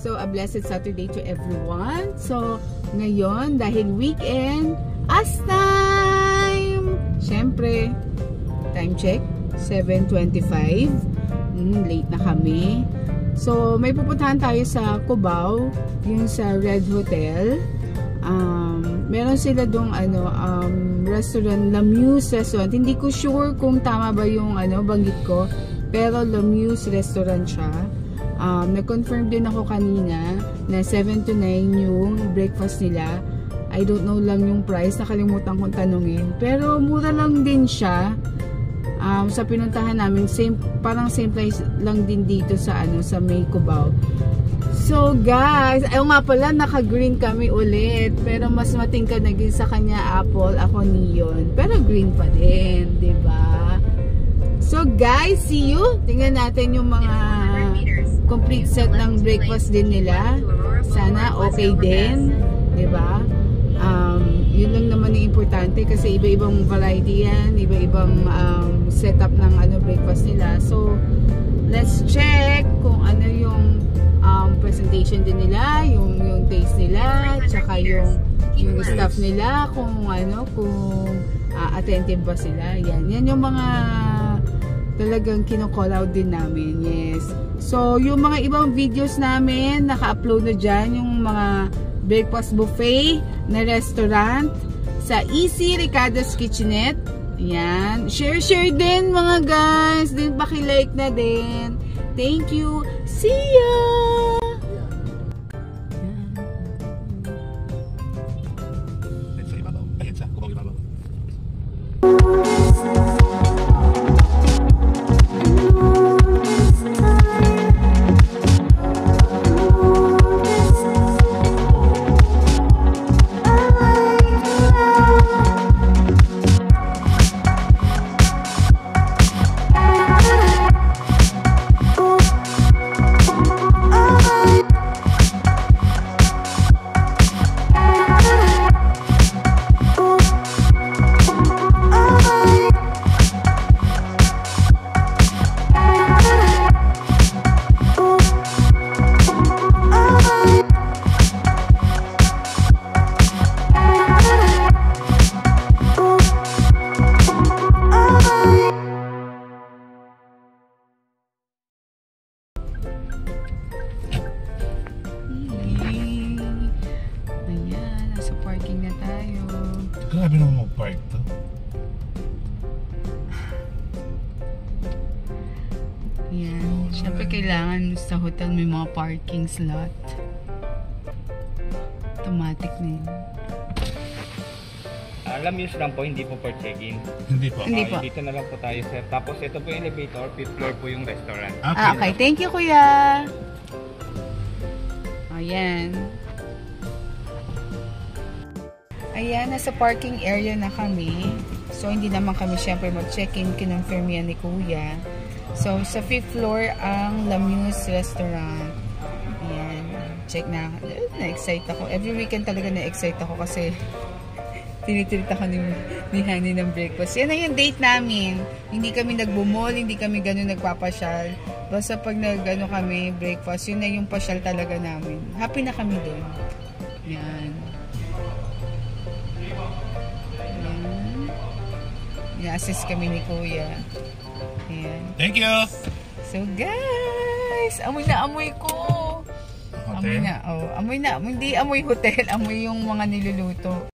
So, a blessed Saturday to everyone. So, ngayon, dahil weekend, as time! Siyempre, time check, 7:25. Late na kami. So, may pupuntahan tayo sa Cubao, yung sa Red Hotel. Meron sila dong restaurant, La Muse Restaurant. Hindi ko sure kung tama ba yung banggit ko, pero La Muse Restaurant siya. Nag-confirm din ako kanina na 7 to 9 yung breakfast nila. I don't know lang yung price, nakalimutan kong tanungin. Pero mura lang din siya. Sa pinuntahan namin, parang same price lang din dito sa sa May Cubao. So guys, ayaw nga pala, naka-green kami ulit. Pero mas matingkad naging sa kanya apple, ako neon. Pero green pa din, ba? Diba? So guys, see you. Tingnan natin yung mga complete set ng breakfast din nila. Sana okay din, ba? Diba? Yun lang naman yung importante kasi iba-ibang variety yan, iba-ibang setup ng breakfast nila. So, let's check kung ano yung presentation din nila, yung taste nila, tsaka yung staff nila, kung attentive ba sila. Yan yung mga talagang kino-call out din namin. Yes. So, yung mga ibang videos namin, naka-upload na dyan, yung mga breakfast buffet na restaurant sa Easy Ricardo's Kitchenette. Yan. Share din mga guys. Then paki-like na din. Thank you. See ya! Grabe naman mag-park to. Yan. Siyempre kailangan sa hotel may mga parking slot. Automatic na yun. Alam nyo lang po, hindi po for check-in. Hindi po. Hindi po. Dito na lang po tayo, sir. Tapos ito po yung elevator, 5th floor po yung restaurant. Okay. Thank you, kuya. Ayan. Ayan, nasa parking area na kami. So, hindi naman kami syempre mag-check-in. Kinonfirm yan ni kuya. So, sa 5th floor ang La Muse Restaurant. Ayan. Check na. Na-excite ako. Every weekend talaga na-excite ako kasi tinitreat ako ni Honey ng breakfast. Yan na yung date namin. Hindi kami nagbumol, hindi kami ganun nagpapasyal. Basta pag kami, breakfast, yun na yung pasyal talaga namin. Happy na kami doon. Yan. I-assist kami ni kuya. Ayan. Thank you! So guys, amoy na amoy ko. Hotel? Amoy na. Hindi amoy hotel, amoy yung mga niluluto.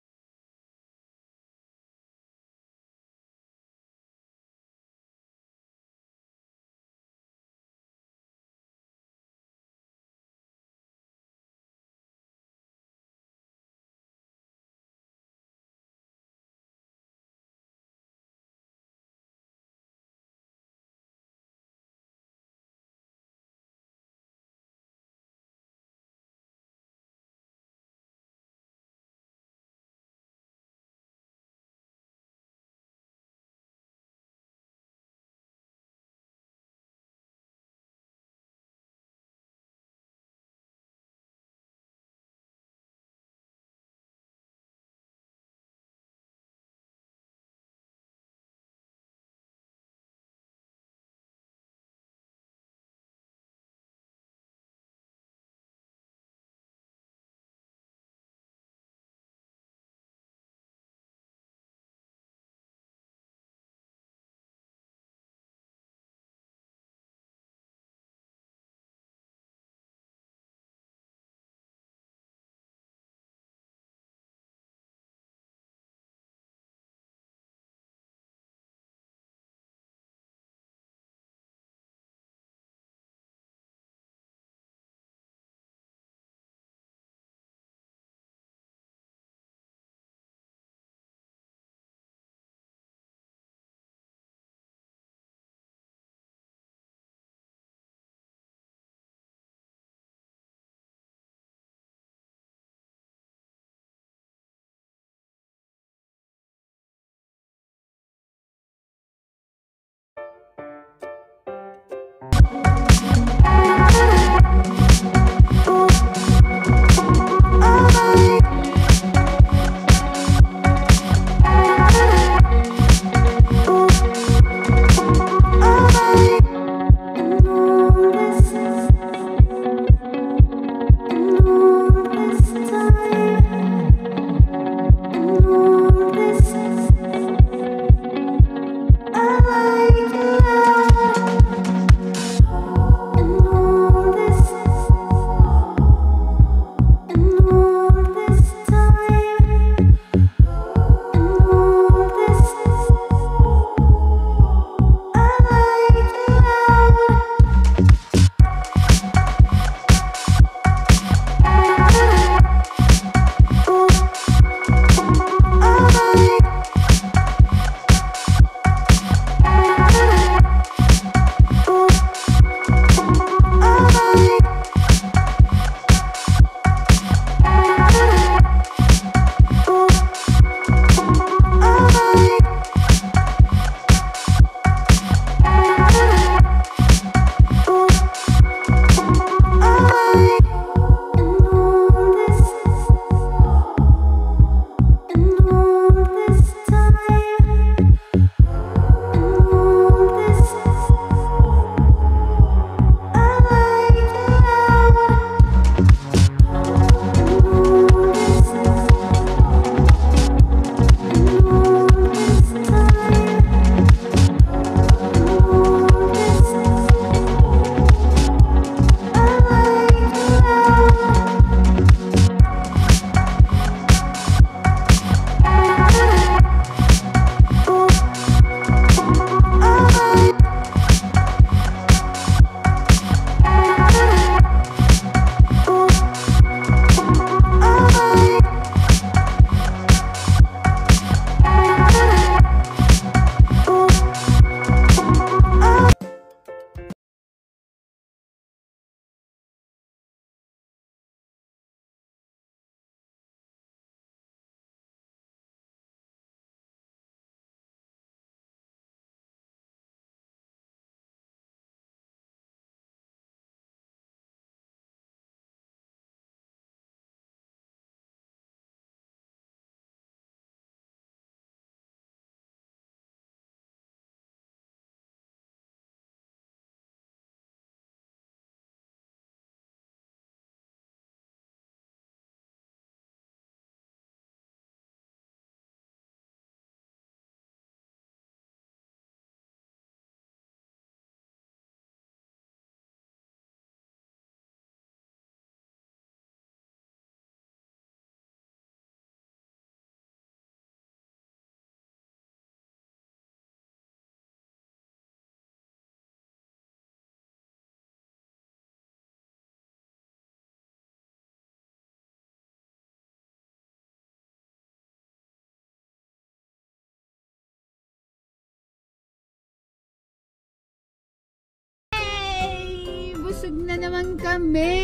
na naman kami.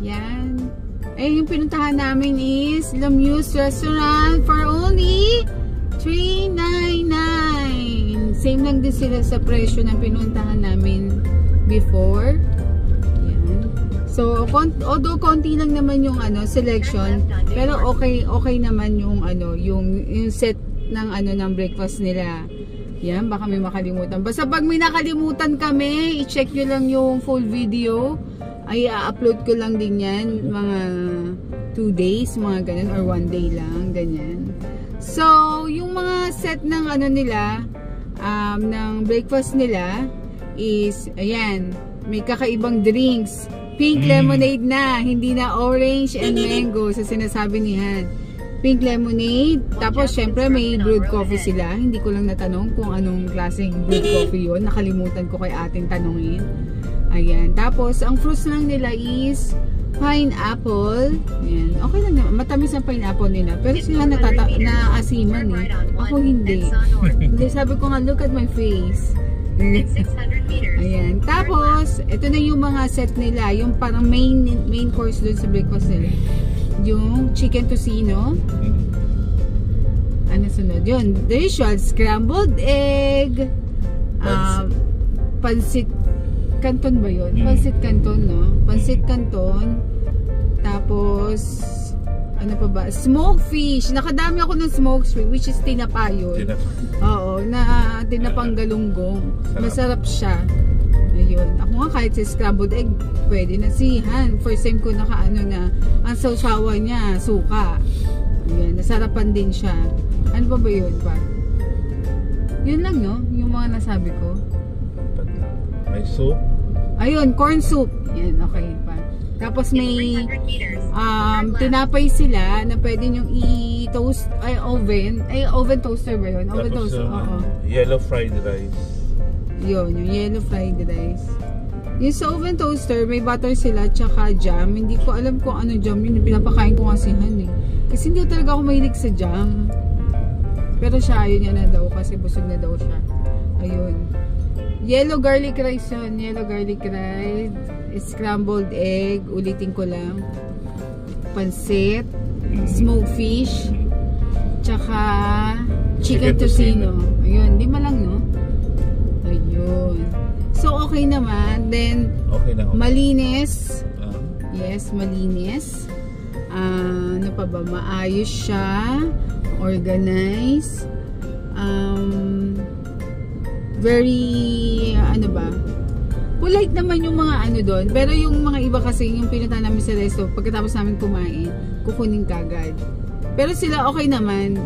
Yan. Eh, yung pinuntahan namin is La Muse Restaurant for only $3.99. Same lang din sila sa presyo na pinuntahan namin before. Yan. So, although konti lang naman yung selection, pero okay naman yung yung set ng ng breakfast nila. Yan, baka may makalimutan. Basta pag may nakalimutan kami, i-check nyo lang yung full video. Ay, upload ko lang din yan. Mga 2 days, mga ganun, or 1 day lang, ganyan. So, yung mga set ng nila, ng breakfast nila, is, ayan, may kakaibang drinks. Pink lemonade na, hindi na orange and mango sa sinasabi ni Han. Pink lemonade. Tapos, syempre, may brewed coffee sila. Hindi ko lang natanong kung anong klaseng brewed coffee yun. Nakalimutan ko kay ating tanungin. Ayan. Tapos, ang fruits lang nila is pineapple. Ayan. Okay lang naman. Matamis ang pineapple nila. Pero sila naasiman eh. Ako hindi. Hindi, sabi ko nga, look at my face. Ayan. Tapos, ito na yung mga set nila. Yung parang main course dun sa breakfast nila. Yung chicken tocino. Ano sunod? Yun. The usual. Scrambled egg. Pansit canton ba yun? Pansit canton, no? Pansit canton. Tapos, ano pa ba? Smoked fish. Nakadami ako ng smoked fish, which is tinapa yun. Oo, na tinapang galunggong. Masarap siya. Ayun. Ako nga kahit sa scrambled egg, pwede na sihan. First time ko na ang sausawa niya, suka. Ayan, nasarapan din siya. Ano pa ba yun pa? Yun lang, no? Yung mga nasabi ko. May soup. Ayun, corn soup. Yan, okay pa. Tapos may tinapay sila na pwede nyong i-toast, oven toaster ba yun? Oven toaster, oo. Yellow fried rice. Yun, yung yellow fried rice. Yung sa oven toaster, may butter sila tsaka jam. Hindi ko alam kung ano jam yun. Pinapakain ko kasi Han eh. Kasi hindi talaga ako mahilig sa jam. Pero siya, ayun yan na daw kasi busog na daw siya. Ayun. Yellow garlic rice yun. Yellow garlic rice. Scrambled egg. Ulitin ko lang. Pansit. Smoked fish. Tsaka chicken tocino. Ayun. 5 lang, no? Ayun. So, okay naman. Then, okay na, okay. Malinis. Yes, malinis. Ano pa ba? Maayos siya. Organized. Very, polite naman yung mga doon. Pero yung mga iba kasi, yung pinunta namin sa resto, pagkatapos namin kumain, kukunin kagad. Pero sila okay naman.